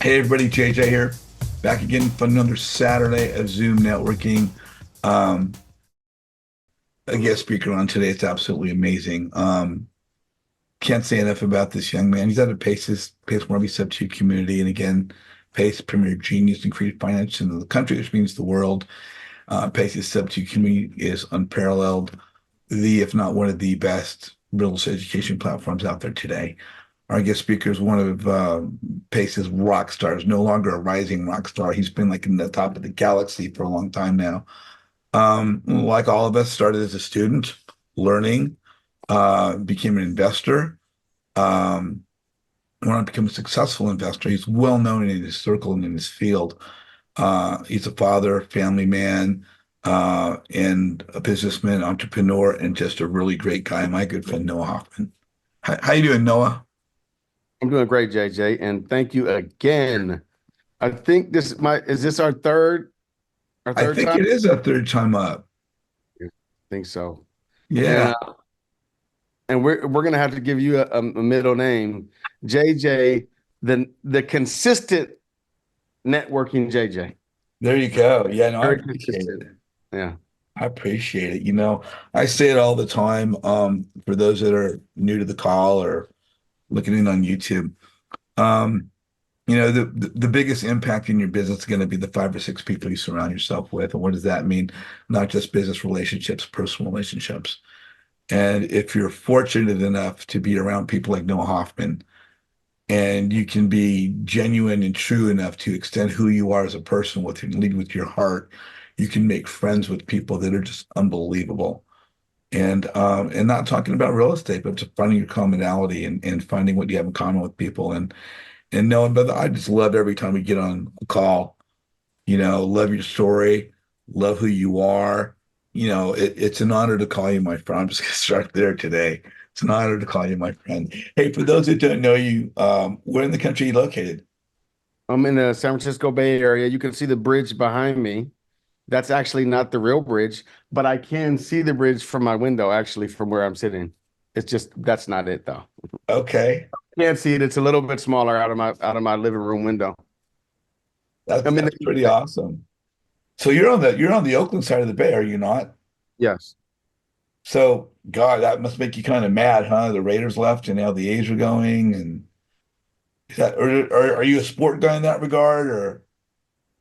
Hey everybody, JJ here, back again for another Saturday of Zoom networking. Um, a guest speaker on today. It's absolutely amazing. Can't say enough about this young man. He's out of Pace Morby Sub2 community, and again, Pace premier genius in creative finance in the country, which means the world. Pace's Sub2 community is unparalleled, if not one of the best real estate education platforms out there today. Our guest speaker is one of Pace's rock stars, no longer a rising rock star. He's been like in the top of the galaxy for a long time now. Like all of us, started as a student, learning, became an investor, um, went on to become a successful investor. He's well known in his circle and in his field. He's a father, family man, and a businessman, entrepreneur, and just a really great guy. My good friend Noah Hoffman. How you doing, Noah? I'm doing great, JJ, and thank you again. I think is this our I third think time? it is a third time up. I think so. And Yeah. we're gonna have to give you a middle name, JJ, the consistent networking JJ. There you go. Yeah, no, I Very appreciate consistent. it. Yeah. I appreciate it. I say it all the time. For those that are new to the call or looking in on YouTube, um, the biggest impact in your business is going to be the five or six people you surround yourself with. And what does that mean? Not just business relationships, personal relationships. And if you're fortunate enough to be around people like Noah Hoffman, and you can be genuine and true enough to extend who you are as a person with and lead with your heart, you can make friends with people that are just unbelievable. And not talking about real estate, but just finding your commonality and finding what you have in common with people. And knowing, but I just love every time we get on a call, love your story, love who you are. It's an honor to call you my friend. I'm just gonna start there today. It's an honor to call you my friend. Hey, for those that don't know you, where in the country are you located? I'm in the San Francisco Bay Area. You can see the bridge behind me. That's actually not the real bridge, but I can see the bridge from my window, actually, from where I'm sitting. It's just that's not it though. Okay. Can't see it. It's a little bit smaller out of my living room window. That's I'm in the that's East pretty Bay. awesome. So you're on the Oakland side of the bay, are you not? Yes. So God, that must make you kind of mad, huh? The Raiders left and now the A's are going, and are you a sport guy in that regard, or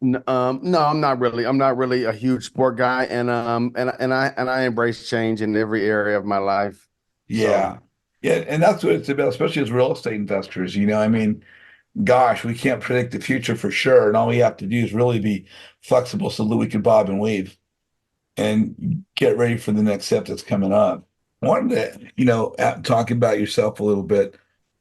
No, I'm not really. I'm not really a huge sport guy, and I embrace change in every area of my life. So yeah. Yeah, and that's what it's about, especially as real estate investors. I mean, gosh, we can't predict the future for sure, and all we have to do is really be flexible so that we can bob and weave and get ready for the next step that's coming up. I wanted to, talk about yourself a little bit.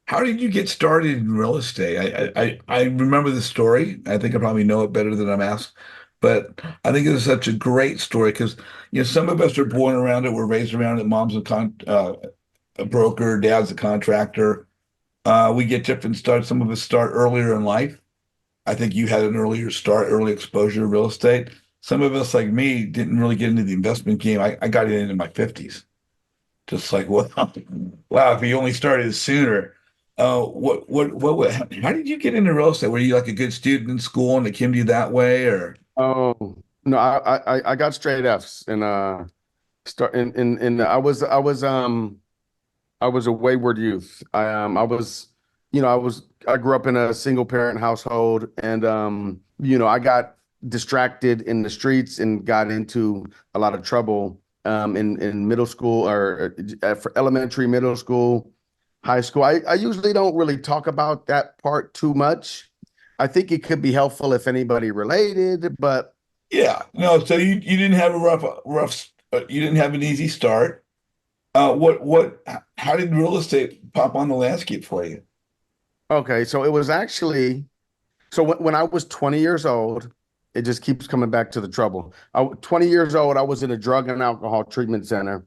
How did you get started in real estate? I remember the story. I think I probably know it better than I'm asked, but I think it's such a great story because some of us are born around it, we're raised around it. Mom's a broker, dad's a contractor. We get different starts. Some of us start earlier in life. I think you had an earlier start, early exposure to real estate. Some of us, like me, didn't really get into the investment game. I got in my 50s. Just like, well, wow, if you only started sooner. How did you get into real estate? Were you like a good student in school and it came to you that way, or? oh no, I got straight Fs and start in I was a wayward youth. I grew up in a single parent household, and I got distracted in the streets and got into a lot of trouble in middle school or for elementary, middle school, high school. I usually don't really talk about that part too much. I think it could be helpful if anybody related, but Yeah, no. So you didn't have a rough. You didn't have an easy start. How did real estate pop on the landscape for you? okay. So it was actually so when I was 20 years old, it just keeps coming back to the trouble. 20 years old, I was in a drug and alcohol treatment center,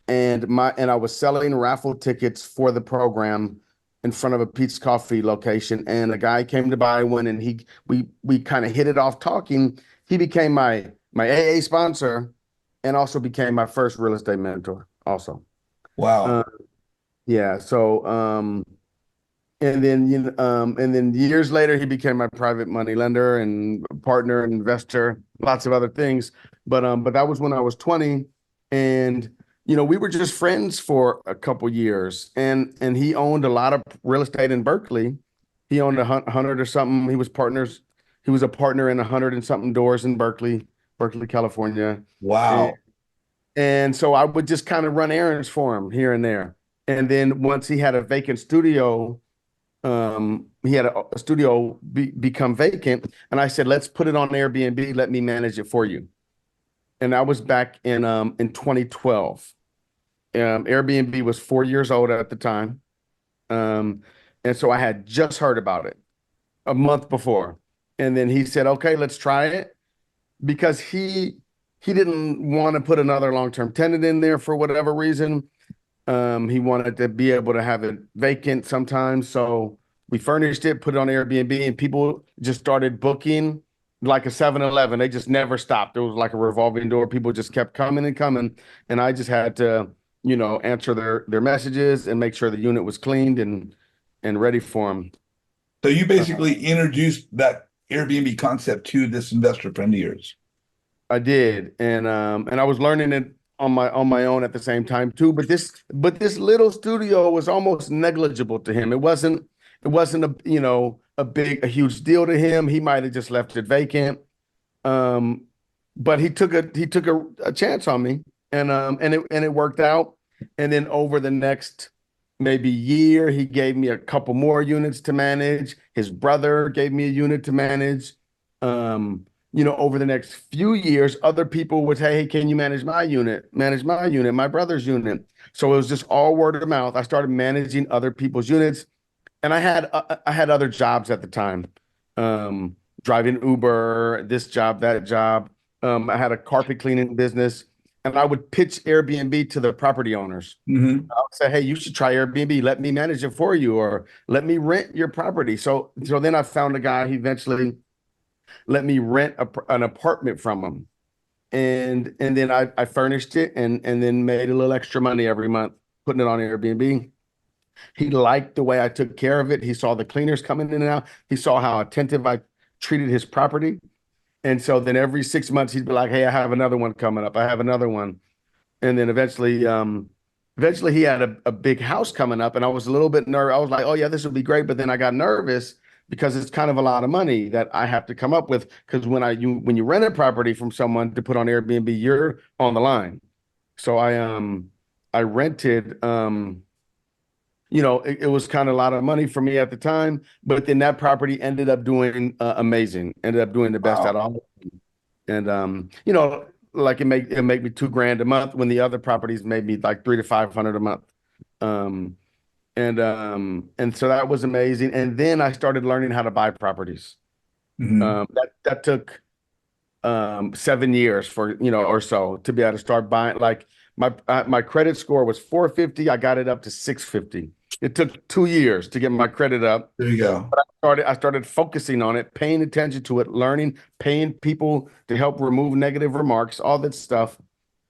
and I was selling raffle tickets for the program in front of a Pete's Coffee location. And a guy came to buy one, and we kind of hit it off talking. He became my AA sponsor, and also became my first real estate mentor. Also, Wow. uh, yeah. So And then years later, he became my private money lender and partner and investor, lots of other things. But that was when I was 20, and we were just friends for a couple years. And he owned a lot of real estate in Berkeley. He owned 100 or something. He was partners. He was a partner in 100 and something doors in Berkeley, California. And, Wow. and so I would just kind of run errands for him here and there. And then once he had a vacant studio, he had a studio become vacant, and I said, let's put it on Airbnb. Let me manage it for you. And I was back in 2012. Airbnb was 4 years old at the time. Um, and so I had just heard about it a month before. And then he said, okay, let's try it, because he didn't want to put another long-term tenant in there for whatever reason. He wanted to be able to have it vacant sometimes. So we furnished it, put it on Airbnb, and people just started booking like a 7-Eleven. They just never stopped. It was like a revolving door. People just kept coming and coming. And I just had to, answer their messages and make sure the unit was cleaned and ready for them. So you basically introduced that Airbnb concept to this investor friend of yours. I did, and I was learning it on my own at the same time too. But this little studio was almost negligible to him. It wasn't a huge deal to him. He might have just left it vacant. Um, but he took a chance on me, and it worked out. And then over the next maybe year, he gave me a couple more units to manage. His brother gave me a unit to manage. Over the next few years, other people would say, hey, can you manage my unit? Manage my unit, my brother's unit. So it was just all word of mouth. I started managing other people's units, and I had other jobs at the time, driving Uber, this job, that job. I had a carpet cleaning business, and I would pitch Airbnb to the property owners. Hmm. I would say, hey, you should try Airbnb. Let me manage it for you, or let me rent your property. So then I found a guy. He eventually let me rent an apartment from him, and then I furnished it, and then made a little extra money every month putting it on Airbnb. He liked the way I took care of it. He saw the cleaners coming in and out. He saw how attentive I treated his property. And so then every 6 months he'd be like, hey, I have another one coming up. I have another one. And then eventually he had a big house coming up, and I was a little bit nervous. I was like, oh yeah, this will be great. But then I got nervous because it's kind of a lot of money that I have to come up with. Because when you rent a property from someone to put on Airbnb, you're on the line. So I rented, it was kind of a lot of money for me at the time, but then that property ended up doing amazing, ended up doing the best out Wow. of all. And like it make me 2 grand a month when the other properties made me like 300 to 500 a month. Um, and so that was amazing. And then I started learning how to buy properties. Hmm. That took 7 years or so to be able to start buying. Like my credit score was 450. I got it up to 650. It took 2 years to get my credit up. There you go. I started focusing on it, paying attention to it, learning, paying people to help remove negative remarks, all that stuff.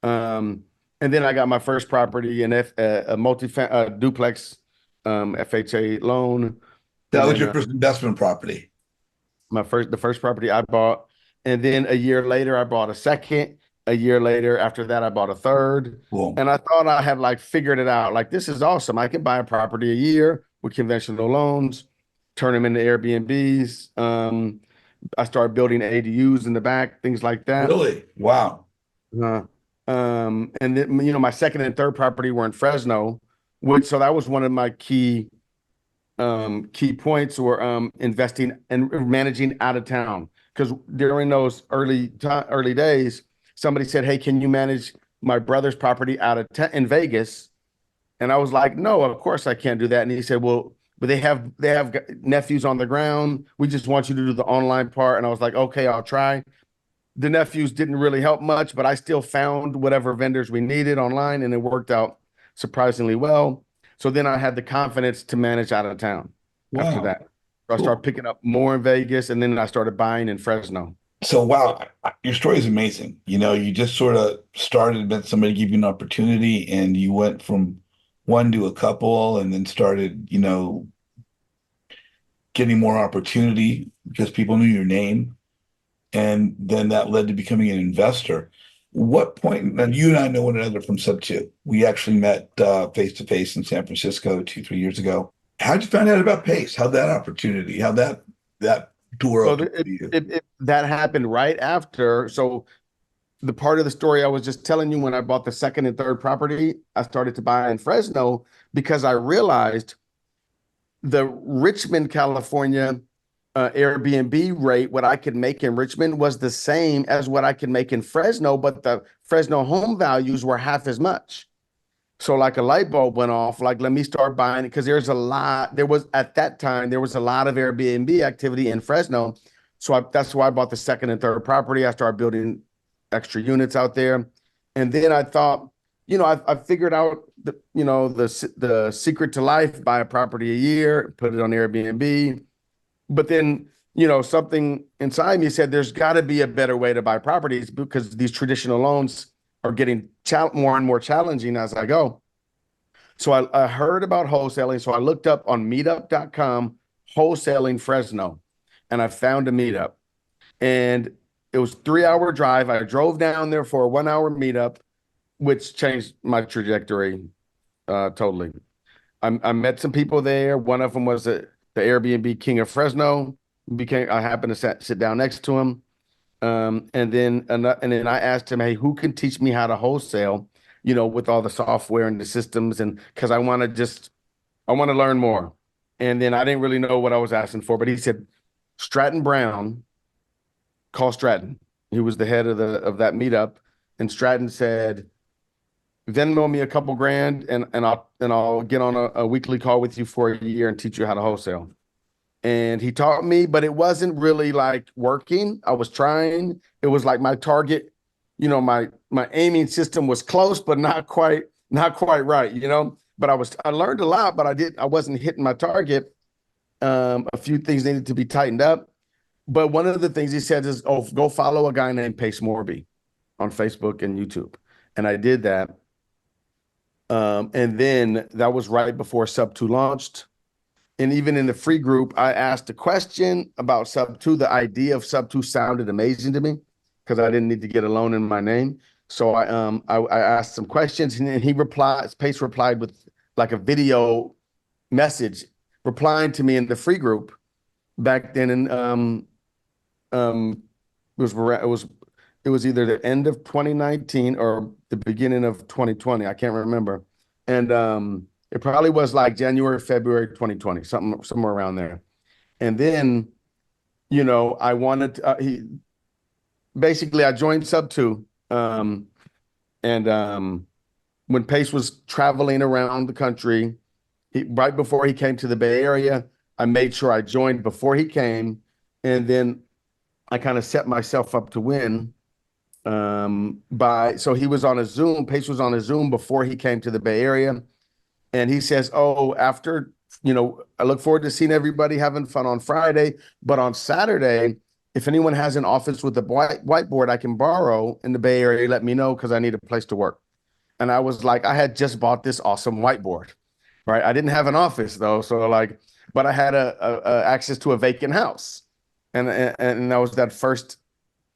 Um, and then I got my first property, a duplex, FHA loan, That and was then your first investment property. the first property I bought, and then a year later I bought a second. A year later, after that, I bought a third, Cool. and I thought I had like figured it out. Like, this is awesome. I can buy a property a year with conventional loans, turn them into Airbnbs. I started building ADUs in the back, things like that. Really? Wow. Uh, and then, my second and third property were in Fresno, which so that was one of my key points were investing and managing out of town. Because during those early days, somebody said, hey, can you manage my brother's property out of in Vegas? And I was like, no, of course I can't do that. And he said, well, but they have nephews on the ground. We just want you to do the online part. And I was like, okay, I'll try. The nephews didn't really help much, but I still found whatever vendors we needed online, and it worked out surprisingly well. So then I had the confidence to manage out of town after Wow. that. So I started Cool. picking up more in Vegas, and then I started buying in Fresno. So, wow, your story is amazing. You just sort of started, met somebody give you an opportunity, and you went from one to a couple, and then started, getting more opportunity because people knew your name, and then that led to becoming an investor. What point, and you and I know one another from Sub 2. We actually met face to face in San Francisco 2, 3 years ago. How'd you find out about Pace? How'd that opportunity, how that door So opened for you? that happened right after. So the part of the story I was just telling you, when I bought the second and third property, I started to buy in Fresno because I realized the Richmond, California Airbnb rate, what I could make in Richmond was the same as what I could make in Fresno, but the Fresno home values were half as much. So like a light bulb went off, like let me start buying it because there was at that time, there was a lot of Airbnb activity in Fresno. So that's why I bought the second and third property. I started building extra units out there. And then I thought, I figured out the secret to life, buy a property a year, put it on Airbnb. But then, something inside me said there's got to be a better way to buy properties because these traditional loans are getting more and more challenging as I go. So I heard about wholesaling. So I looked up on meetup.com wholesaling Fresno, and I found a meetup. And it was 3 hour drive. I drove down there for a 1 hour meetup, which changed my trajectory totally. I met some people there. One of them was the Airbnb King of Fresno. I happened to sit down next to him. And then I asked him, hey, who can teach me how to wholesale, with all the software and the systems, and because I want to learn more. And then I didn't really know what I was asking for, but he said, Stratton Brown, call Stratton. He was the head of that meetup. And Stratton said, Venmo me a couple grand and I'll get on a weekly call with you for a year and teach you how to wholesale. And he taught me, but it wasn't really like working. I was trying. It was like my target, my aiming system was close, but not quite right. But I learned a lot, but I wasn't hitting my target. A few things needed to be tightened up. But one of the things he said is, oh, go follow a guy named Pace Morby on Facebook and YouTube. And I did that. And then that was right before Sub 2 launched. And even in the free group, I asked a question about Sub 2. The idea of Sub 2 sounded amazing to me because I didn't need to get a loan in my name. So I asked some questions, and Pace replied with like a video message replying to me in the free group back then. And it was either the end of 2019 or the beginning of 2020. I can't remember. And it probably was like January, February 2020, somewhere around there. And then, I wanted basically I joined Sub 2. And when Pace was traveling around the country, right before he came to the Bay Area, I made sure I joined before he came. And then I kind of set myself up to win. So he was on a Zoom, Pace was on a Zoom before he came to the Bay Area. And he says, oh, after, I look forward to seeing everybody having fun on Friday. But on Saturday, if anyone has an office with a whiteboard I can borrow in the Bay Area, let me know because I need a place to work. And I was like, I had just bought this awesome whiteboard, right? I didn't have an office though. So but I had a access to a vacant house. And that was that first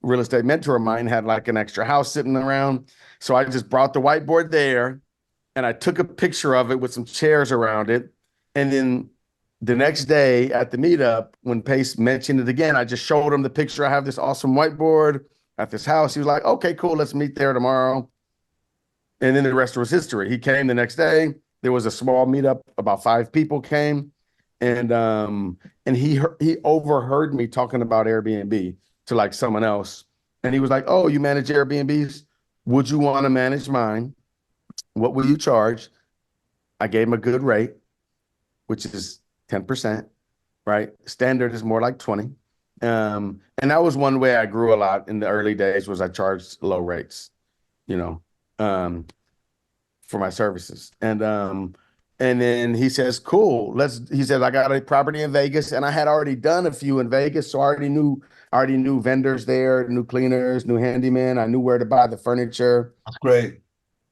real estate mentor of mine had like an extra house sitting around. So I just brought the whiteboard there and I took a picture of it with some chairs around it. And then the next day at the meetup, when Pace mentioned it again, I just showed him the picture. I have this awesome whiteboard at this house. He was like, okay, cool. Let's meet there tomorrow. And then the rest was history. He came the next day. There was a small meetup. About 5 people came. And he overheard me talking about Airbnb to like someone else. And he was like, oh, you manage Airbnbs? Would you want to manage mine? What will you charge? I gave him a good rate, which is 10%, right? Standard is more like 20. And that was one way I grew a lot in the early days was I charged low rates, for my services. And then he says, cool, he said, I got a property in Vegas and I had already done a few in Vegas. So I already knew vendors there, new cleaners, new handyman. I knew where to buy the furniture. That's great.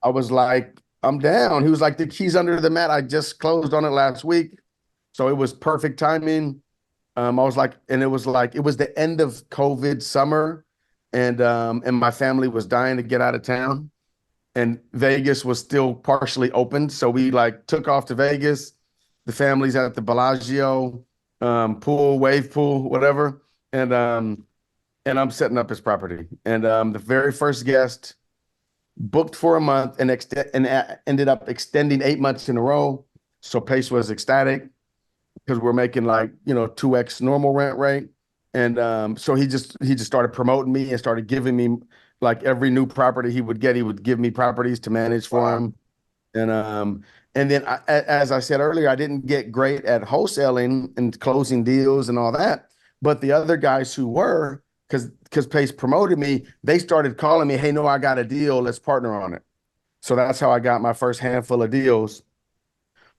I was like, I'm down. He was like, the key's under the mat. I just closed on it last week. So it was perfect timing. I was like, and it was the end of COVID summer, and my family was dying to get out of town, and Vegas was still partially open, so we like took off to Vegas. The family's at the Bellagio, pool, wave pool, whatever, and I'm setting up his property. And the very first guest booked for a month and ended up extending 8 months in a row. So Pace was ecstatic because we're making like 2x normal rent rate. And so he just started promoting me and started giving me like every new property he would get, he would give me properties to manage for Wow. him. And then as I said earlier, I didn't get great at wholesaling and closing deals and all that. But the other guys who were, because Pace promoted me, they started calling me, "Hey, no, I got a deal. Let's partner on it." So that's how I got my first handful of deals.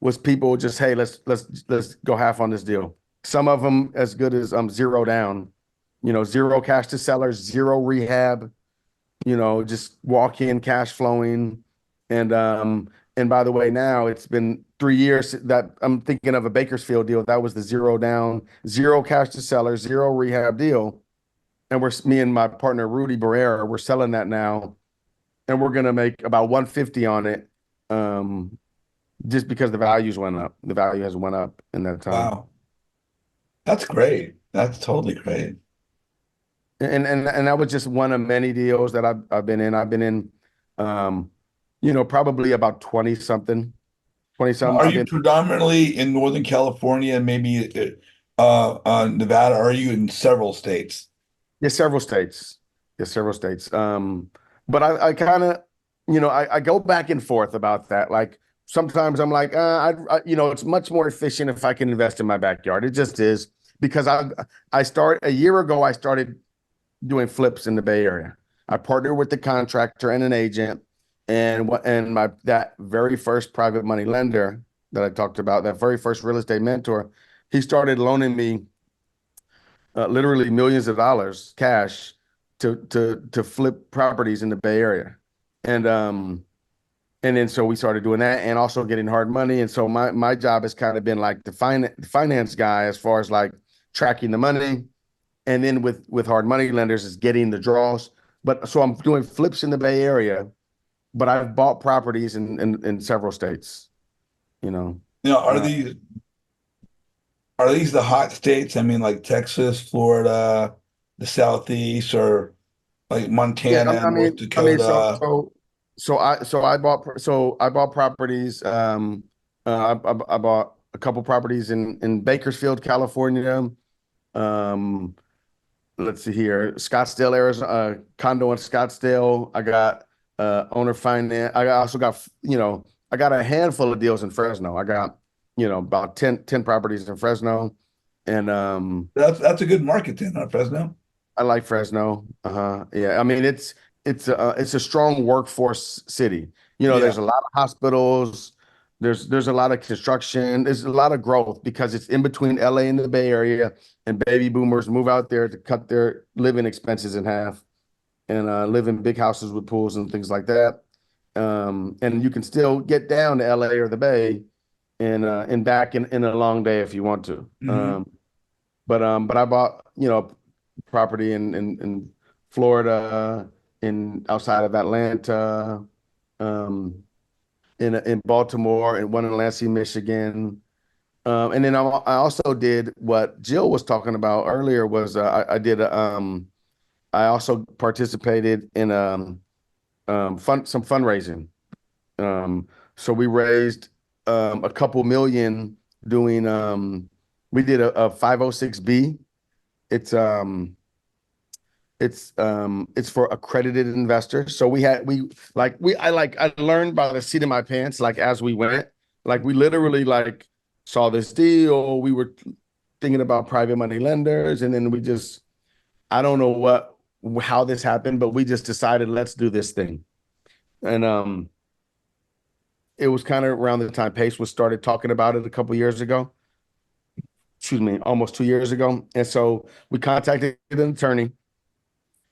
Was people just, "Hey, let's go half on this deal." Some of them as good as zero down, zero cash to sellers, zero rehab, just walk in cash flowing. And and by the way, now it's been 3 years that I'm thinking of a Bakersfield deal. That was the zero down, zero cash to seller, zero rehab deal. And me and my partner Rudy Barrera, we're selling that now, and we're gonna make about 150 on it, um, just because the values went up. The value has went up in that time. Wow. That's great. That's totally great. And that was just one of many deals that I've been in. I've been in, um, probably about 20 something, 20 Now, something. are I've you been predominantly in Northern California and maybe Nevada? Or are you in several states? Yeah, several states. Yeah, several states. But I kind of, I go back and forth about that. Like sometimes I'm like, it's much more efficient if I can invest in my backyard. It just is because a year ago, I started doing flips in the Bay Area. I partnered with the contractor and an agent, and my that very first private money lender that I talked about, that very first real estate mentor, he started loaning me literally millions of dollars cash to flip properties in the Bay Area, and and then so we started doing that and also getting hard money. And so my job has kind of been like the finance guy as far as like tracking the money, and then with hard money lenders is getting the draws. But so I'm doing flips in the Bay Area, but I've bought properties in several states. You know, Now, uh, are these the hot states? I mean, like Texas, Florida, the Southeast, or like yeah. Montana, North I mean, so Dakota? so so I bought properties. I bought a couple properties in Bakersfield, California. Um, let's see here, Scottsdale, Arizona, condo in Scottsdale. I got owner finance. Also got, I got a handful of deals in Fresno. I got, about 10 properties in Fresno. And That's a good market then, huh, Fresno? I like Fresno. Uh-huh. Yeah. I mean, it's a strong workforce city. Yeah. There's a lot of hospitals. There's a lot of construction. There's a lot of growth because it's in between LA and the Bay Area, and baby boomers move out there to cut their living expenses in half and live in big houses with pools and things like that. And you can still get down to LA or the Bay and back in a long day if you want to. Hmm. But I bought, property in Florida, in outside of Atlanta, um, in Baltimore, and one in Lansing, Michigan. And then I also did what Jill was talking about earlier was I did I also participated in some fundraising. Um, so we raised a couple million doing we did a 506B. It's it's for accredited investors. So I learned by the seat of my pants, like as we went. Like we literally like saw this deal. We were thinking about private money lenders, and then I don't know how this happened, but we just decided let's do this thing. And it was kind of around the time Pace was started talking about it a couple years ago. Excuse me, almost 2 years ago. And so we contacted an attorney,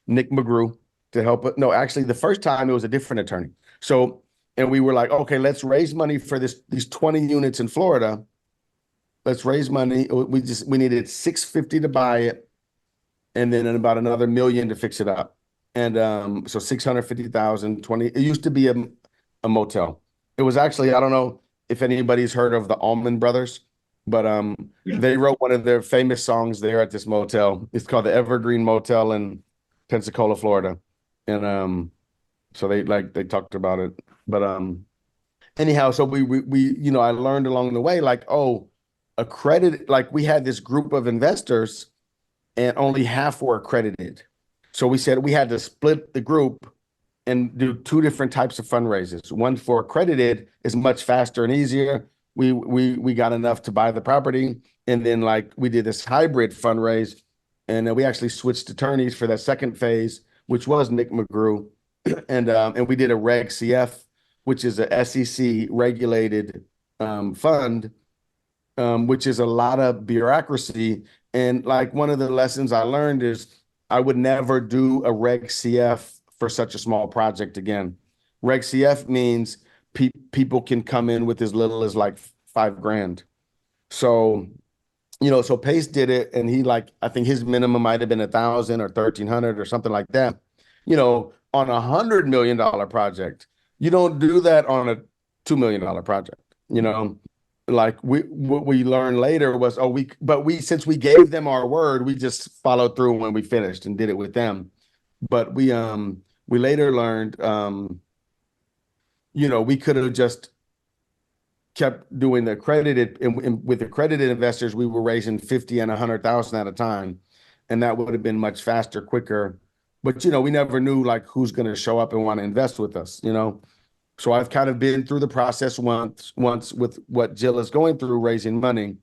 Nick McGrew, to help it. No, actually, the first time it was a different attorney. So, and we were like, okay, let's raise money for these 20 units in Florida. let's raise money. We needed 650 to buy it, and then about another million to fix it up. And so 650,000, 20. It used to be a motel. It was actually, I don't know if anybody's heard of the Allman Brothers, but Yeah. they wrote one of their famous songs there at this motel. It's called the Evergreen Motel in Pensacola, Florida. And so they talked about it. But anyhow, so I learned along the way, like, oh, accredited, like we had this group of investors and only half were accredited. So we said we had to split the group and do two different types of fundraisers. One for accredited is much faster and easier. We got enough to buy the property, and then like we did this hybrid fundraise, and then we actually switched attorneys for that second phase, which was Nick McGrew, and we did a Reg CF, which is a SEC regulated fund, which is a lot of bureaucracy. And like one of the lessons I learned is I would never do a Reg CF for such a small project again. Reg CF means people can come in with as little as like $5,000. So, so Pace did it, and he like I think his minimum might have been 1,000 or 1,300 or something like that. On $100 million project, you don't do that on a $2 million project. Like what we learned later was, since we gave them our word, we just followed through when we finished and did it with them. But we later learned, we could have just kept doing the accredited, and with accredited investors, we were raising 50 and 100,000 at a time, and that would have been much faster, quicker. But we never knew like who's going to show up and want to invest with us. So I've kind of been through the process once with what Jill is going through, raising money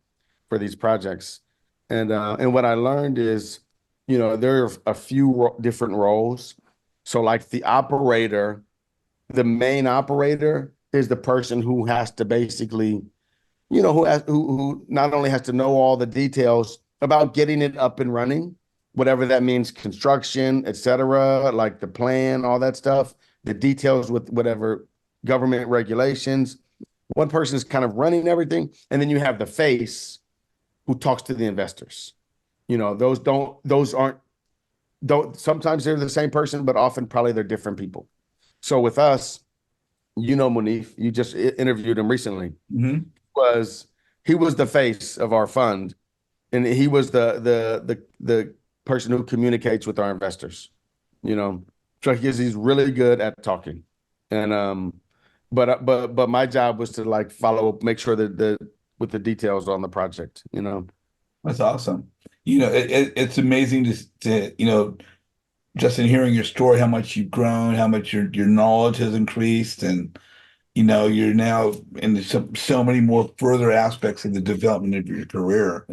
for these projects. And what I learned is, there are a few different roles. So like the main operator is the person who has to basically, who not only has to know all the details about getting it up and running, whatever that means, construction, et cetera, like the plan, all that stuff, the details with whatever government regulations. One person is kind of running everything, and then you have the face who talks to the investors. Those aren't, don't, sometimes they're the same person, but often probably they're different people. So with us, Munif, you just interviewed him recently. Mm-hmm. He was the face of our fund, and he was the person who communicates with our investors. So he's really good at talking, and but my job was to like follow up, make sure that with the details on the project. That's awesome. It's amazing to just in hearing your story, how much you've grown, how much your knowledge has increased, and you're now in so many more further aspects of the development of your career.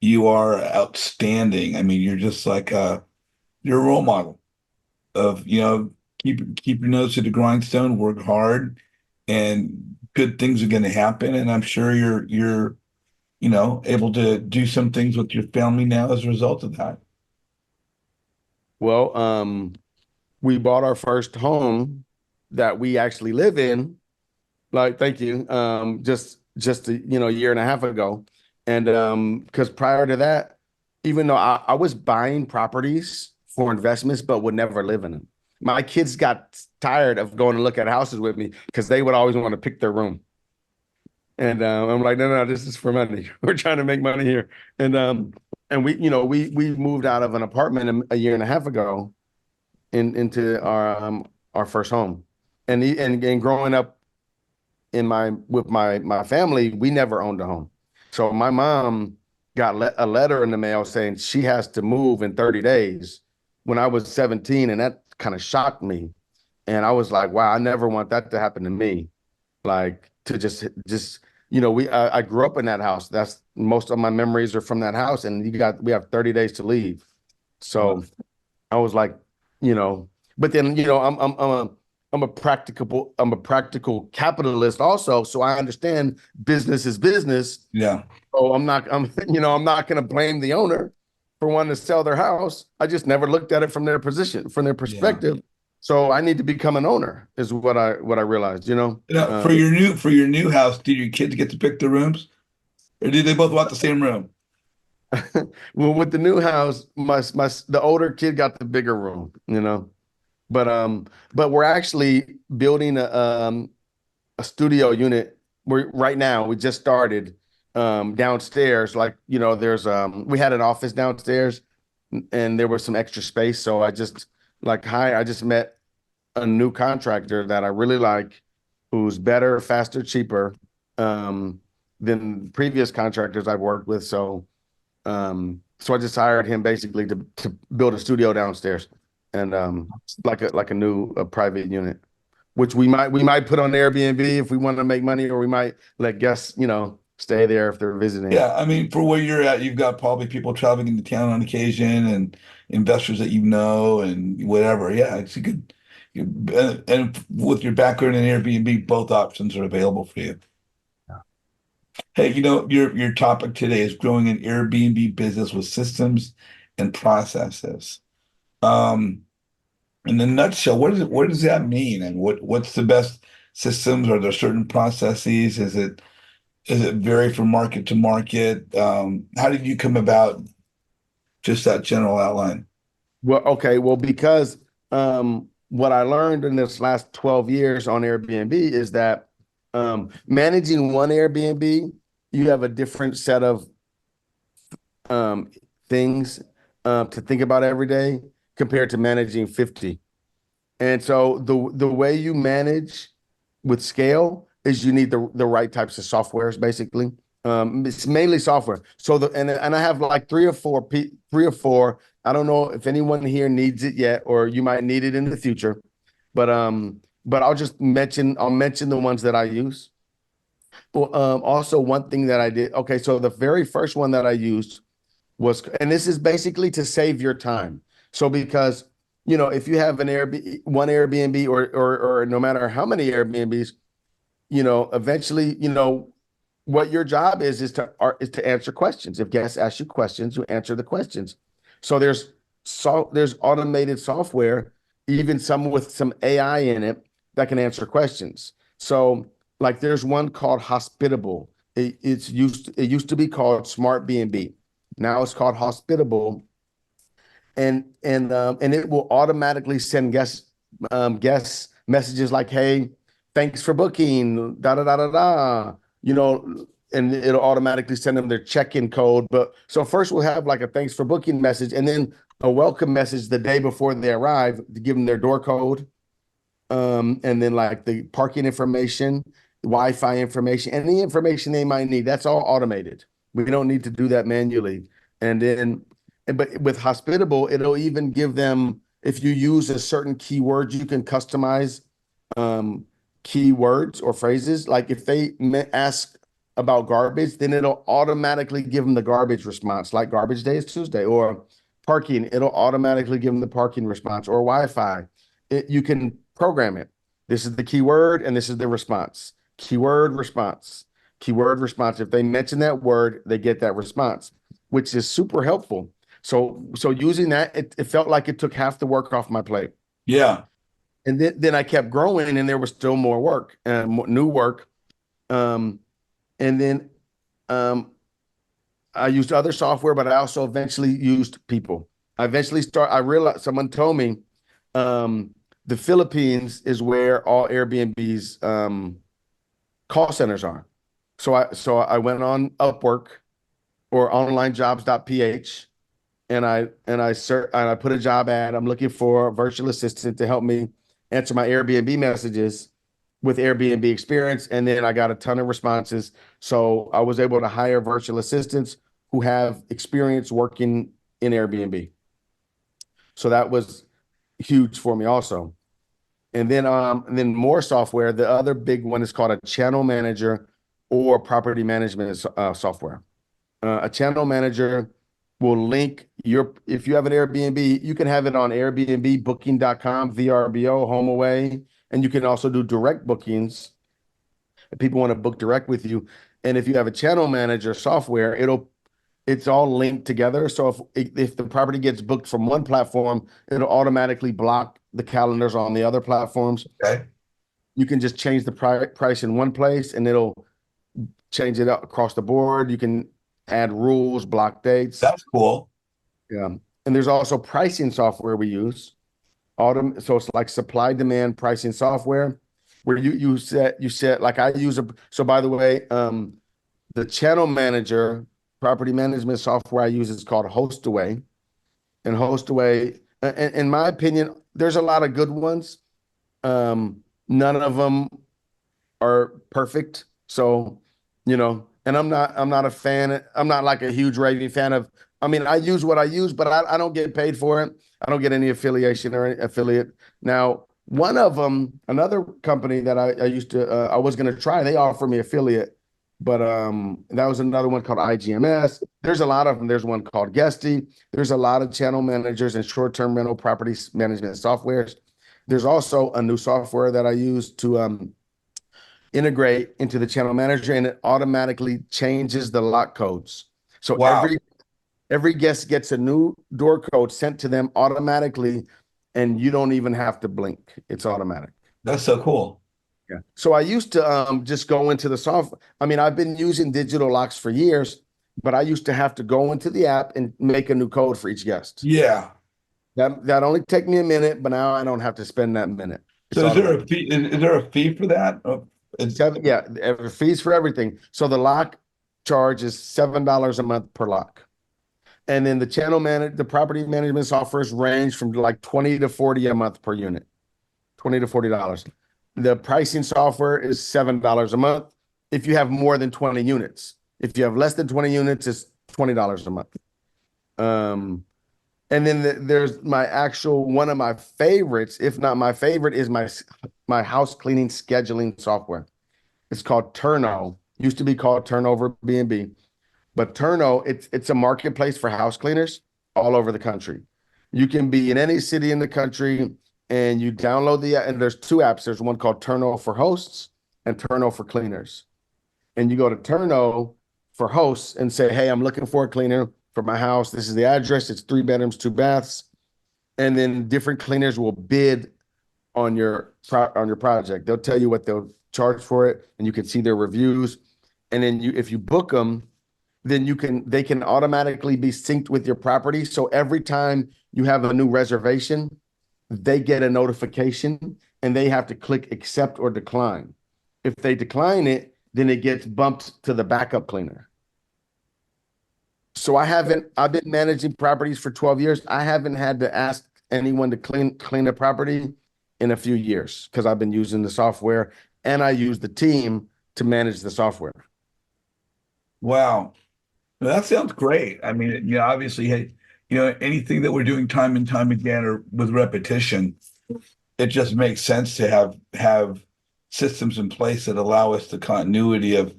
You are outstanding. I mean, you're just like you're a role model of keep your nose to the grindstone, work hard, and good things are going to happen. And I'm sure you're able to do some things with your family now as a result of that. Well, we bought our first home that we actually live in. Like, thank you. Just a year and a half ago, and because prior to that, even though I was buying properties for investments, but would never live in them. My kids got tired of going to look at houses with me because they would always want to pick their room. And I'm like, no, this is for money. We're trying to make money here. And we moved out of an apartment a year and a half ago into our first home. And growing up with my family, we never owned a home. So my mom got a letter in the mail saying she has to move in 30 days when I was 17, and that kind of shocked me. And I was like, wow, I never want that to happen to me. Like to just I grew up in that house. That's most of my memories are from that house, and we have 30 days to leave. So I was like, but then I'm a practical capitalist also, so I understand business is business. Yeah. So I'm not going to blame the owner for wanting to sell their house. I just never looked at it from their perspective. Yeah. So I need to become an owner is what I realized, For your new house, did your kids get to pick the rooms? Or did they both want the same room? Well, with the new house, the older kid got the bigger room, you know. But we're actually building a studio unit. We're right now, we just started downstairs. Like, you know, there's we had an office downstairs and there was some extra space. So I just like hi, I just met a new contractor that I really like, who's better, faster, cheaper than previous contractors I've worked with. So I just hired him basically to build a studio downstairs and like a new private unit, which we might put on Airbnb if we want to make money, or we might let guests, you know, stay there if they're visiting. Yeah, I mean, for where you're at, you've got probably people traveling into town on occasion and investors that you know and whatever. Yeah, it's a good, and with your background in Airbnb, both options are available for you. Hey, your topic today is growing an Airbnb business with systems and processes. Um, in a nutshell, what does that mean? And what's the best systems? Are there certain processes? Is it vary from market to market? How did you come about just that general outline? Well, okay, well, because what I learned in this last 12 years on Airbnb is that managing one Airbnb, you have a different set of um, things to think about every day compared to managing 50. And so the way you manage with scale is you need the right types of softwares, basically. It's mainly software. So and I have like three or four. I don't know if anyone here needs it yet, or you might need it in the future. But I'll mention the ones that I use. Well, also one thing that I did. Okay, so the very first one that I used was, and this is basically to save your time. So because you know, if you have one Airbnb or no matter how many Airbnbs, you know, eventually, you know, what your job is to answer questions. If guests ask you questions, you answer the questions. So there's automated software, even some with some AI in it that can answer questions. So like there's one called Hospitable. It used to be called Smart B&B. Now it's called Hospitable, and it will automatically send guests messages like, "Hey, thanks for booking," da da da da da. You know, and it'll automatically send them their check-in code. But so first we'll have like a thanks for booking message, and then a welcome message the day before they arrive to give them their door code, and then like the parking information, Wi-Fi information, any information they might need. That's all automated. We don't need to do that manually. And then, but with Hospitable, it'll even give them, if you use a certain keyword, you can customize um, keywords or phrases. Like if they ask about garbage, then it'll automatically give them the garbage response, like garbage day is Tuesday, or parking, it'll automatically give them the parking response, or Wi-Fi. You can program it. This is the keyword and this is the response. Keyword response. Keyword response. If they mention that word, they get that response, which is super helpful. So using that, it felt like it took half the work off my plate. Yeah. And then I kept growing, and there was still more work and new work. Um, and then um, I used other software, but I also eventually used people. I realized someone told me the Philippines is where all Airbnb's call centers are. So I went on Upwork or onlinejobs.ph, and I put a job ad. I'm looking for a virtual assistant to help me answer my Airbnb messages with Airbnb experience. And then I got a ton of responses. So I was able to hire virtual assistants who have experience working in Airbnb. So that was huge for me also. And then more software. The other big one is called a channel manager or property management software. A channel manager will link if you have an Airbnb, you can have it on Airbnb, booking.com, VRBO, HomeAway, and you can also do direct bookings if people want to book direct with you. And if you have a channel manager software, it's all linked together. So if the property gets booked from one platform, it'll automatically block the calendars on the other platforms. Okay. You can just change the price in one place, and change it up across the board. You can add rules, block dates. That's cool. Yeah. And there's also pricing software we use. So it's like supply demand pricing software where you set like I use a so by the way, the channel manager property management software I use is called Hostaway. And Hostaway, in my opinion, there's a lot of good ones. None of them are perfect. So, and I'm not a fan. I'm not like a huge raving fan of, I mean, I use what I use, but I don't get paid for it. I don't get any affiliation or any affiliate. Now, one of them, another company that I used to, I was going to try, they offered me affiliate, but that was another one called IGMS. There's a lot of them. There's one called Guesty. There's a lot of channel managers and short-term rental property management softwares. There's also a new software that I use to integrate into the channel manager, and it automatically changes the lock codes. So Wow, every guest gets a new door code sent to them automatically, and you don't even have to blink. It's automatic. that's so cool. Yeah. So I used to just go into the software. I mean, I've been using digital locks for years, but I used to have to go into the app and make a new code for each guest. Yeah. That only take me a minute, but now I don't have to spend that minute. It's So is there a automatic. fee? Is there a fee for that? Yeah, fees for everything. So the lock charge is $7 a month per lock. And then the property management softwares range from like 20 to 40 a month per unit, 20 to $40. The pricing software is $7 a month if you have more than 20 units. If you have less than 20 units, it's $20 a month. Um, and then there's one of my favorites, if not my favorite, is my house cleaning scheduling software. It's called Turno. Used to be called Turnover B&B, but Turno, it's a marketplace for house cleaners all over the country. You can be in any city in the country and you download and there's two apps. There's one called Turno for hosts and Turno for cleaners. And you go to Turno for hosts and say, hey, I'm looking for a cleaner for my house. This is the address. It's 3 bedrooms, 2 baths. And then different cleaners will bid on your project. They'll tell you what they'll charge for it, and you can see their reviews. And then if you book them, then they can automatically be synced with your property. So every time you have a new reservation, they get a notification and they have to click accept or decline. If they decline it, then it gets bumped to the backup cleaner. So I've been managing properties for 12 years. I haven't had to ask anyone to clean a property in a few years because I've been using the software and I use the team to manage the software. Wow. Well, that sounds great. I mean, obviously, hey, anything that we're doing time and time again or with repetition, it just makes sense to have systems in place that allow us the continuity of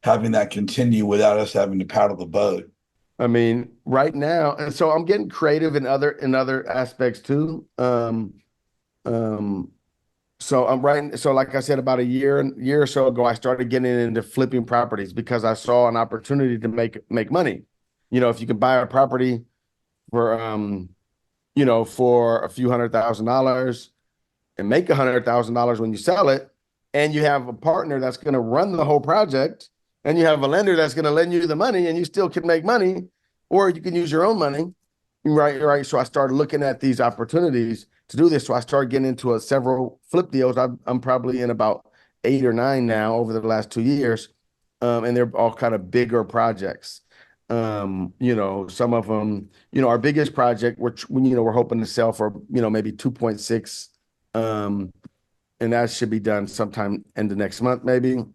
having that continue without us having to paddle the boat. I mean, right now, and so I'm getting creative in other aspects too. Um, so I'm writing. So like I said, about a year or so ago, I started getting into flipping properties because I saw an opportunity to make money. If you can buy a property for for a few $100,000 and make $100,000 when you sell it, and you have a partner that's going to run the whole project, and you have a lender that's going to lend you the money, and you still can make money, or you can use your own money. Right. So I started looking at these opportunities to do this. So I started getting into several flip deals. I'm probably in about 8 or 9 now over the last 2 years. And they're all kind of bigger projects. Some of them, our biggest project, which, we're hoping to sell for, maybe 2.6. And that should be done sometime in the next month, maybe.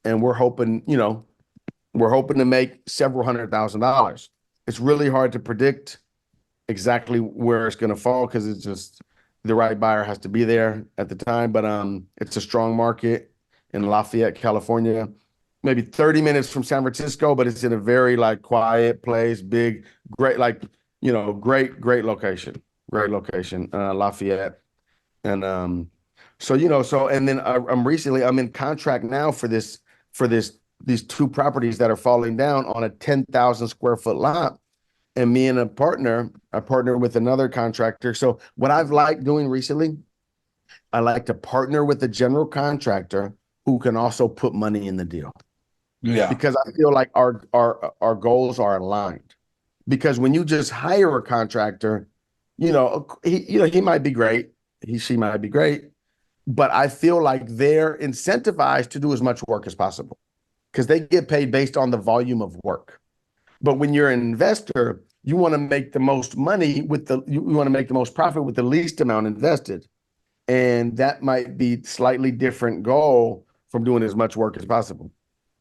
And we're hoping to make several $100,000. It's really hard to predict exactly where it's going to fall because it's just the right buyer has to be there at the time. But it's a strong market in Lafayette, California, maybe 30 minutes from San Francisco, but it's in a very quiet place, big, great, great location, Lafayette. And and then I'm in contract now for these 2 properties that are falling down on a 10,000 square foot lot. And me and I partner with another contractor. So what I've liked doing recently, I like to partner with a general contractor who can also put money in the deal. Yeah. because I feel like our goals are aligned. Because when you just hire a contractor, he might be great, she might be great, but I feel like they're incentivized to do as much work as possible because they get paid based on the volume of work. But when you're an investor, you want to make the most money you want to make the most profit with the least amount invested. And that might be slightly different goal from doing as much work as possible.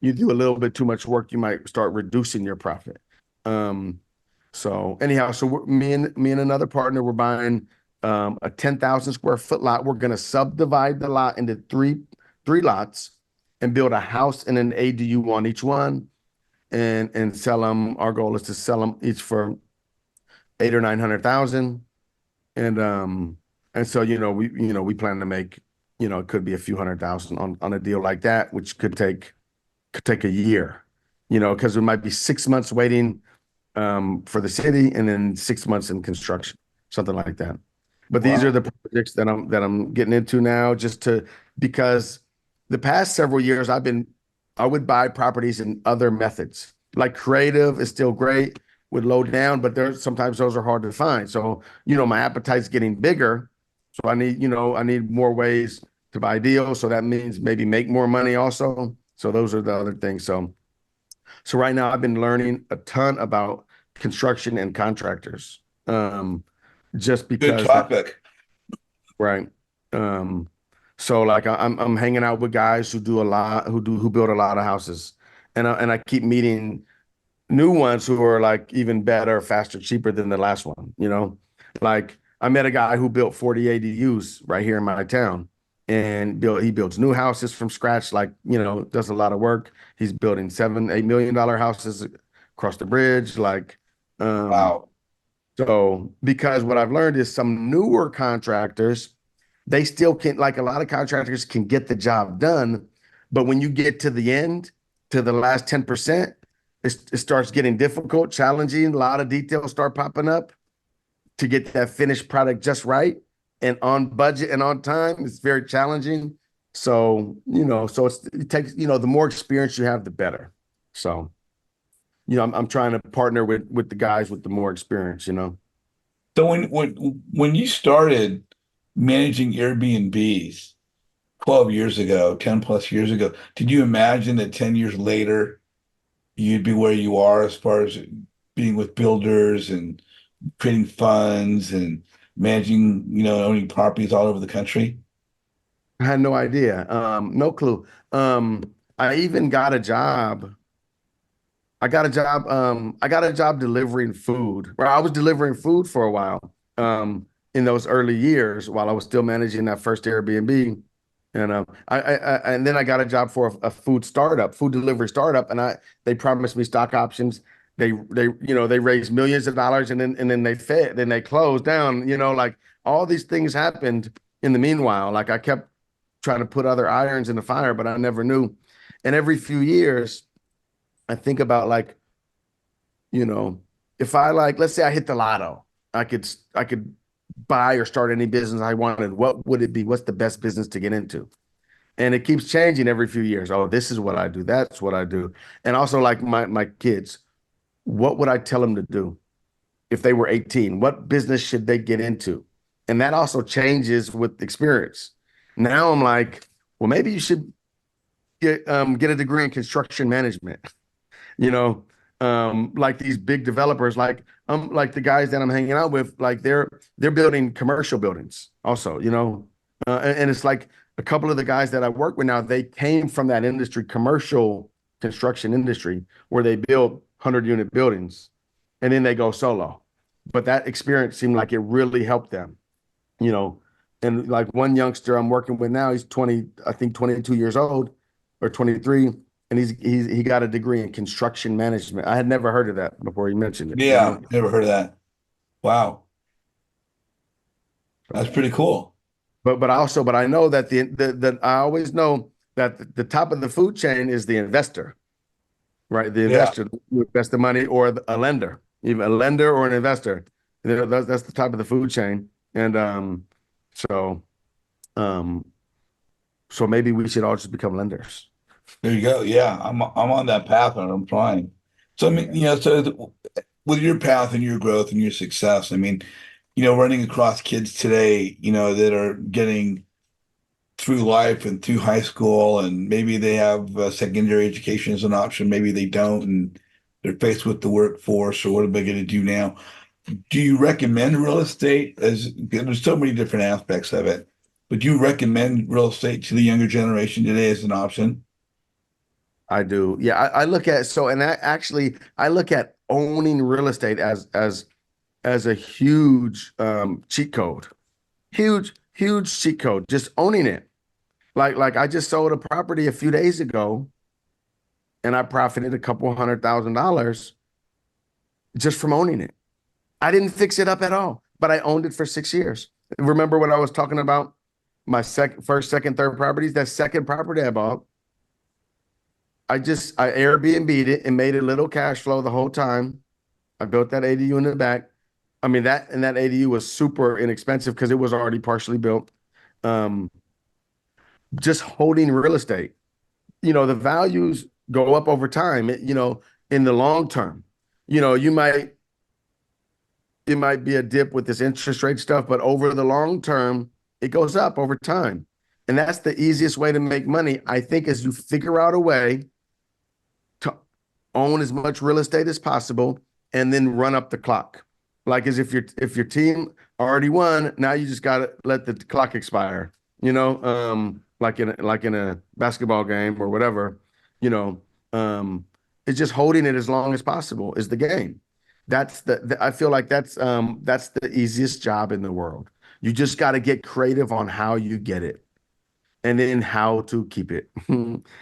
You do a little bit too much work, you might start reducing your profit. Um, so anyhow, me and another partner, we're buying a 10,000 square foot lot. We're going to subdivide the lot into three lots and build a house and an ADU on each one, and sell them. Our goal is to sell them each for 8 or 900,000. And so we plan to make, it could be a few 100,000 on a deal like that, which could take a year, because it might be 6 months waiting for the city and then 6 months in construction, something like that. But these are Wow. the projects that I'm getting into now, because the past several years I would buy properties in other methods. Like creative is still great with low down, but sometimes those are hard to find. So, my appetite's getting bigger. So I need more ways to buy deals. So that means maybe make more money also. So those are the other things. So right now I've been learning a ton about construction and contractors. Just Good because that topic. right. Um, so like I'm hanging out with guys who build a lot of houses. And I keep meeting new ones who are like even better, faster, cheaper than the last one. Like I met a guy who built 40 ADUs right here in my town, and he builds new houses from scratch, like, does a lot of work. He's building $7, $8 million houses across the bridge. Like, um, Wow. so because what I've learned is some newer contractors, they still can, like a lot of contractors can get the job done, but when you get to the end, to the last 10%, it starts getting difficult, challenging. A lot of details start popping up to get that finished product just right and on budget and on time. It's very challenging. So it takes, the more experience you have, the better. So, I'm trying to partner with the guys with the more experience. So when you started managing Airbnbs 12 years ago, 10 plus years ago, did you imagine that 10 years later you'd be where you are as far as being with builders and creating funds and managing, owning properties all over the country? I had no idea. No clue. I even got a job. I got a job delivering food. Where I was delivering food for a while. In those early years while I was still managing that first Airbnb. And then I got a job for a food delivery startup, and they promised me stock options. They raised millions of dollars, and then they closed down. Like all these things happened in the meanwhile. Like I kept trying to put other irons in the fire, but I never knew. And every few years, I think about like, you know, if I like, let's say I hit the lotto, I could buy or start any business I wanted. What would it be? What's the best business to get into? And it keeps changing every few years. Oh, this is what I do. That's what I do. And also like my kids, what would I tell them to do if they were 18? What business should they get into? And that also changes with experience. Now I'm like, well, maybe you should get a degree in construction management. you know, like these big developers, like the guys that I'm hanging out with, like they're building commercial buildings also. And it's like a couple of the guys that I work with now, they came from that industry, commercial construction industry, where they build 100-unit buildings and then they go solo. But that experience seemed like it really helped them, you know. And like one youngster I'm working with now, he's 20, I think 22 years old or 23, and he got a degree in construction management. I had never heard of that before he mentioned it. Yeah, never heard of that. Wow, that's So, pretty cool. but I know that I always know that the top of the food chain is the investor, right? The Yeah. investor who invests the money, or a lender, even a lender or an investor. That's the top of the food chain. And so um, so maybe we should all just become lenders. There you go. Yeah, I'm on that path and I'm trying. So I mean, with your path and your growth and your success, I mean, running across kids today, that are getting through life and through high school, and maybe they have secondary education as an option, maybe they don't, and they're faced with the workforce, or what am I going to do now? Do you recommend real estate as there's so many different aspects of it, but do you recommend real estate to the younger generation today as an option? I do. Yeah, I look at so and I look at owning real estate as a huge cheat code. Huge cheat code. Just owning it. Like I just sold a property a few days ago and I profited a couple $100,000 just from owning it. I didn't fix it up at all, but I owned it for 6 years. Remember when I was talking about my first, second, third properties? That second property I bought, I Airbnb'd it and made a little cash flow the whole time. I built that ADU in the back. I mean that ADU was super inexpensive because it was already partially built. Um, just holding real estate. The values go up over time, in the long term. You know, you might it might be a dip with this interest rate stuff, but over the long term, it goes up over time. And that's the easiest way to make money, I think, is you figure out a way to own as much real estate as possible and then run up the clock. Like as if your team already won, now you just gotta let the clock expire, like in a basketball game or whatever, you know. It's just holding it as long as possible is the game. I feel like that's the easiest job in the world. You just got to get creative on how you get it and then how to keep it.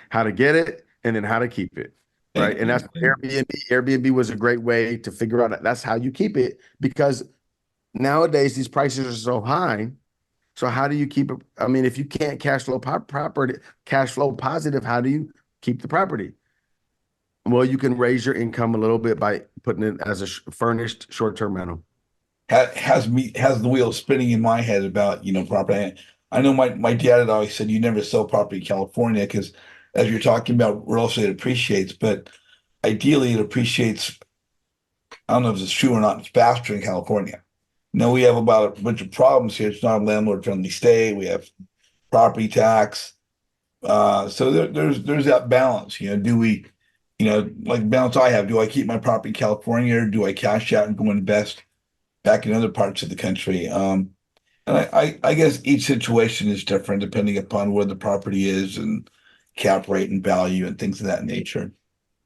How to get it and then how to keep it. Right. And that's And Airbnb. Airbnb was a great way to figure out that's how you keep it because nowadays these prices are so high. So how do you keep it? I mean, if you can't cash flow positive, how do you keep the property? Well, you can raise your income a little bit by putting it as a furnished short-term rental. has the wheel spinning in my head about property. I know my dad had always said you never sell property in California because as you're talking about real estate appreciates, but ideally it appreciates. I don't know if it's true or not. It's faster in California. Now we have about a bunch of problems here. It's not a landlord-friendly state. We have property tax. So there's that balance. Do we, like the balance I have? Do I keep my property in California or do I cash out and go invest back in other parts of the country? And I guess each situation is different depending upon where the property is and cap rate and value and things of that nature.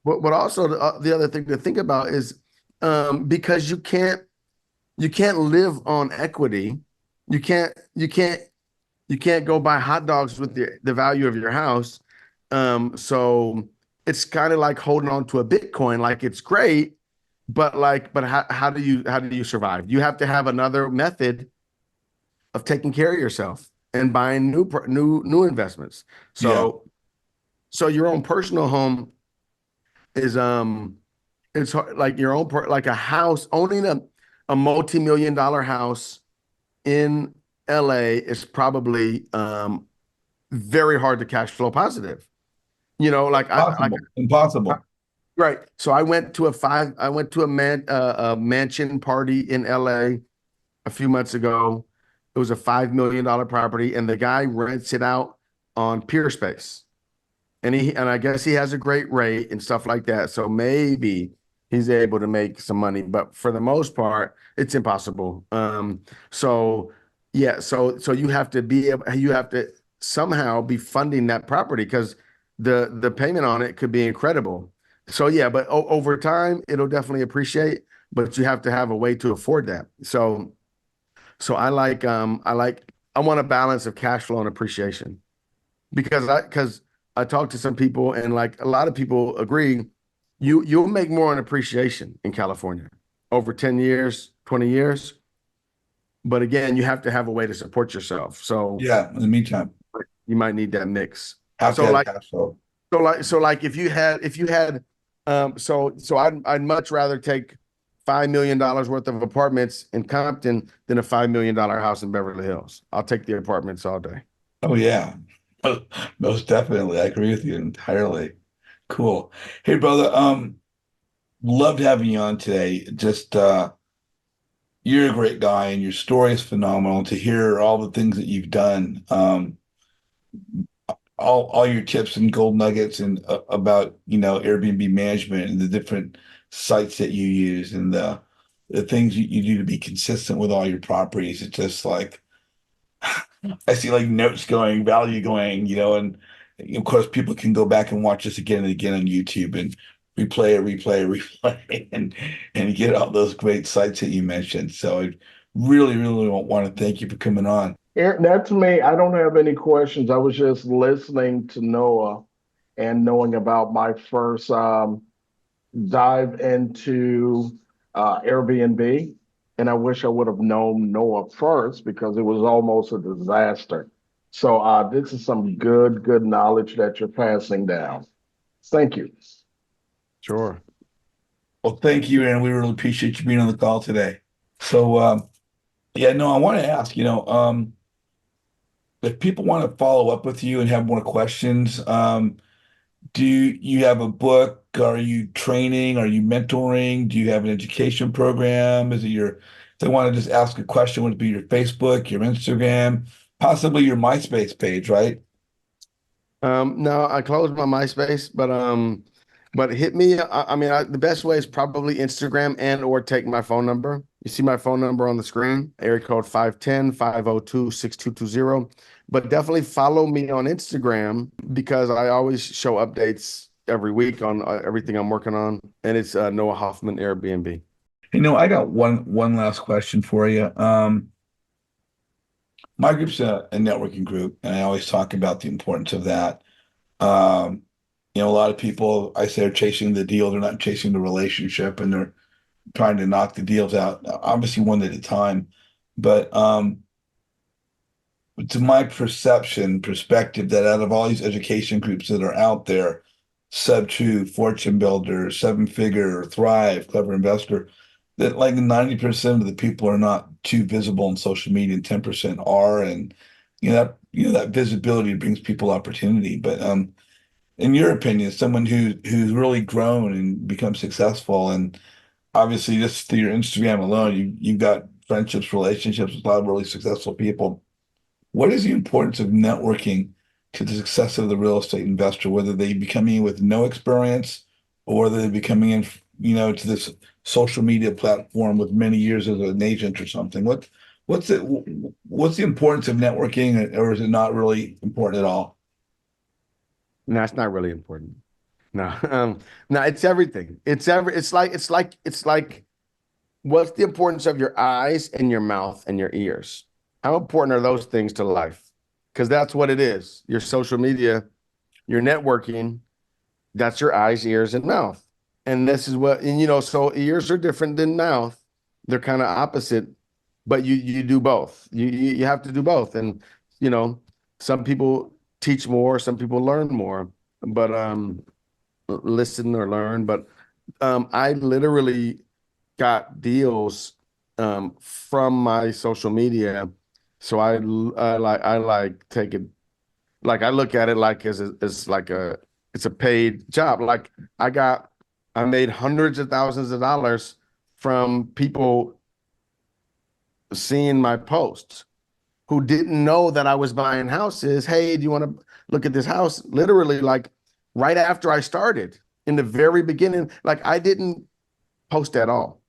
But also the other thing to think about is because you can't live on equity. You can't you can't you can't go buy hot dogs with the value of your house. So it's kind of like holding on to a Bitcoin. Like it's great, but how do you survive? You have to have another method of taking care of yourself and buying new investments. Yeah, So your own personal home is it's like your own like a house owning a multi-million dollar house in LA is probably very hard to cash flow positive. Like impossible, impossible. right. So I went to a mansion party in LA a few months ago. It was a $5 million property, and the guy rents it out on Peerspace. And I guess he has a great rate and stuff like that. So maybe he's able to make some money, but for the most part, it's impossible. So yeah, so you have to somehow be funding that property because the payment on it could be incredible. So yeah, but over time it'll definitely appreciate, but you have to have a way to afford that. So I want a balance of cash flow and appreciation because I talked to some people and like a lot of people agree you'll make more on appreciation in California over 10 years, 20 years. But again, you have to have a way to support yourself. So Yeah, in the meantime, you might need that mix. have to So have like cash flow. so like if you had so I'd much rather take $5 million worth of apartments in Compton than a $5 million house in Beverly Hills. I'll take the apartments all day. Oh yeah. Most definitely. I agree with you entirely. Cool. Hey, brother, loved having you on today. Just you're a great guy and your story is phenomenal to hear all the things that you've done. All your tips and gold nuggets and about, Airbnb management and the different sites that you use and the things you do to be consistent with all your properties. It's just like I see like notes going, value going, and of course people can go back and watch this again and again on YouTube and replay, and get all those great sites that you mentioned. So I really, really want to thank you for coming on. That's me. I don't have any questions. I was just listening to Noah and knowing about my first dive into Airbnb. And I wish I would have known Noah first because it was almost a disaster. So this is some good knowledge that you're passing down. Thank you. Sure. Well, thank you, and we really appreciate you being on the call today. So, yeah, no, I want to ask, if people want to follow up with you and have more questions, do you have a book? Are you training? Are you mentoring? Do you have an education program? Is it if they want to just ask a question, would it be your Facebook, your Instagram, possibly your MySpace page, right? No, I closed my MySpace, but hit me. The best way is probably Instagram and or take my phone number. You see my phone number on the screen, area code 510-502-6220. But definitely follow me on Instagram because I always show updates every week on everything I'm working on. And it's Noah Hoffman Airbnb. I got one last question for you. My group's a networking group, and I always talk about the importance of that. Um, a lot of people I say are chasing the deal, they're not chasing the relationship, and they're trying to knock the deals out, obviously one at a time. But to my perspective, that out of all these education groups that are out there, Sub2, Fortune Builder, Seven Figure, Thrive, Clever Investor, that like 90% of the people are not too visible on social media and 10% are. And that visibility brings people opportunity. But in your opinion, someone who's really grown and become successful, and obviously just through your Instagram alone, you've got friendships, relationships with a lot of really successful people. What is the importance of networking to the success of the real estate investor, whether they be coming in with no experience or whether they be coming in, to this social media platform with many years as an agent or something? What's the importance of networking, or is it not really important at all? No, it's not really important. No, no, it's everything. It's like what's the importance of your eyes and your mouth and your ears? How important are those things to life? Because that's what it is. Your social media, your networking, that's your eyes, ears, and mouth. And this is what, and so ears are different than mouth. They're kind of opposite, but you do both. You have to do both. And you know, some people teach more, some people learn more, but listen or learn. But I literally got deals from my social media. So I like take it like I look at it like as like it's a paid job. Like I made hundreds of thousands of dollars from people seeing my posts who didn't know that I was buying houses. Hey, do you want to look at this house? Literally, like right after I started in the very beginning, like I didn't post at all.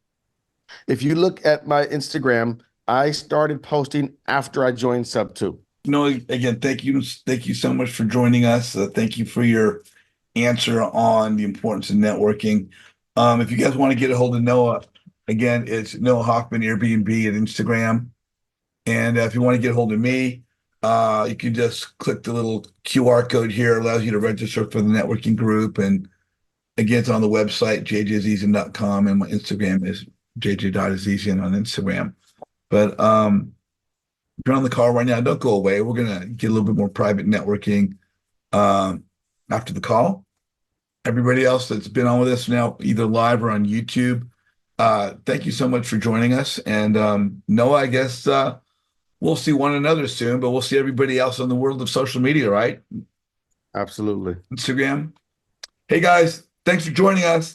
If you look at my Instagram, I started posting after I joined Sub2. Again, thank you so much for joining us. Thank you for your answer on the importance of networking. If you guys want to get a hold of Noah, again, it's Noah Hoffman Airbnb at Instagram. And if you want to get a hold of me, you can just click the little QR code here. It allows you to register for the networking group. And again, it's on the website, jjazizian.com, and my Instagram is jj.azizian on Instagram. But if you're on the call right now, don't go away. We're going to get a little bit more private networking after the call. Everybody else that's been on with us now, either live or on YouTube, thank you so much for joining us. And Noah, I guess we'll see one another soon, but we'll see everybody else in the world of social media, right? Absolutely. Instagram. Hey guys, thanks for joining us.